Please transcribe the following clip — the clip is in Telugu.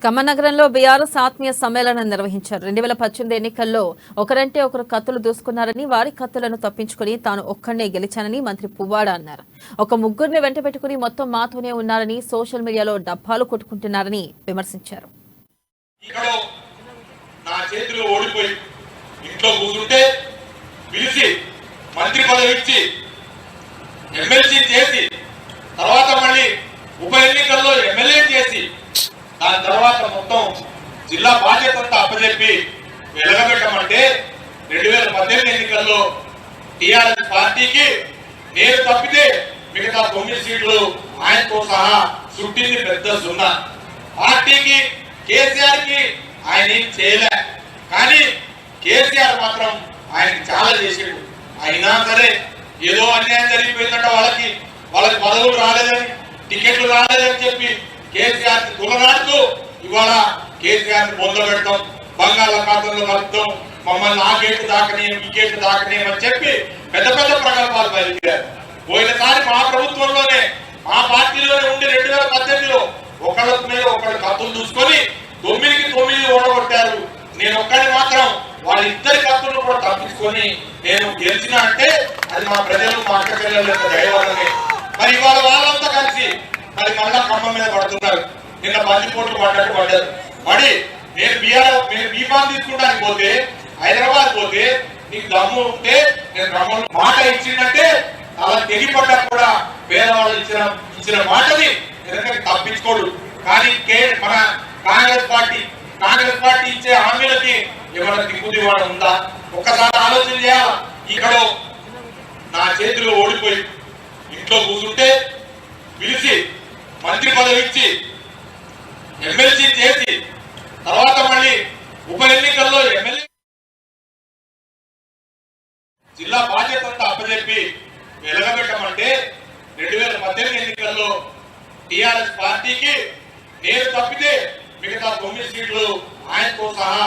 ఖమ్మనగరంలో బీఆర్ఎస్ ఆత్మీయ సమ్మేళనం నిర్వహించారు. 2018 ఎన్నికల్లో ఒకరంటే ఒకరు కత్తులు దూసుకున్నారని, వారి కత్తులను తప్పించుకుని తాను ఒక్కడే గెలిచానని మంత్రి పువ్వాడ అన్నారు. ఒక ముగ్గురిని వెంటబెట్టుకుని మొత్తం మాతోనే ఉన్నారని, సోషల్ మీడియాలో డబ్బాలు కొట్టుకుంటున్నారని విమర్శించారు. దాని తర్వాత మొత్తం జిల్లా బాధ్యత అంతా అప్పచెప్పి వెలగబెట్టమంటే 2018 ఎన్నికల్లో టీఆర్ఎస్ పార్టీకి నేను తప్పితే మిగతా 9 సీట్లు ఆయనతో సహా చుట్టింది పెద్ద సున్నా. పార్టీకి కేసీఆర్ కి ఆయన ఏం చేయలే, కానీ కేసీఆర్ మాత్రం ఆయనకి చాలా చేసాడు. అయినా సరే ఏదో అన్యాయం జరిగిపోయిందంట, వాళ్ళకి పదవులు రాలేదని, టికెట్లు రాలేదని చెప్పి కేసీఆర్ తులనాడుతూ ఇవాళ కేసీఆర్ పొందబెడతాం, బంగాళాఖాతంలో కలుపుతాం, మమ్మల్ని ఆ గేటు దాకనీయం ఈ గేటు దాకనీయం అని చెప్పి పెద్ద పెద్ద ప్రకల్పాలు బయలుదేరారు. పోయినసారి మా ప్రభుత్వంలోనే మా పార్టీలోనే ఉండి 2018లో ఒకళ్ళ మీద ఒకళ్ళు కత్తులు చూసుకొని 9కి 9 ఓడగొట్టారు. నేను ఒక్కడి మాత్రం వాళ్ళిద్దరి కత్తులు కూడా తప్పించుకొని నేను గెలిచిన అంటే అది మా ప్రజలు, మా అక్క చెల్లెల దయవల్లనే. మరి ఇవాళ వాళ్ళంతా కలిసి మరి మళ్ళా ఖమ్మం మీద పడుతున్నారు. నిన్న 10 కోట్లు పడ్డట్టు పడ్డారు. మరి నేను బీఫామ్ తీసుకోవడానికి పోతే, హైదరాబాద్ పోతే, నీకు దమ్ము ఉంటే నేను ఖమ్మంలో మాట ఇచ్చిందంటే అలా తెగిపడ్డా కూడా పేదవాళ్ళు ఇచ్చిన మాటని ఎందుకంటే తప్పించుకోడు. కానీ మన కాంగ్రెస్ పార్టీ ఇచ్చే హామీలకి ఏమైనా దిగుదివాడ ఉందా? ఒక్కసారి ఆలోచన చేయాలి. ఇక్కడ నా చేతిలో ఓడిపోయి ఇంట్లో కూర్చుంటే పిలిచి మంత్రి పదవి ఇచ్చి ఎమ్మెల్సీ చేసి తర్వాత మళ్ళీ ఉప ఎన్నికల్లో ఎమ్మెల్యే జిల్లా బాధ్యత అంతా అప్పచెప్పి వెలగబెట్టమంటే 2018 ఎన్నికల్లో టీఆర్ఎస్ పార్టీకి నేను తప్పితే మిగతా 9 సీట్లు ఆయనతో సహా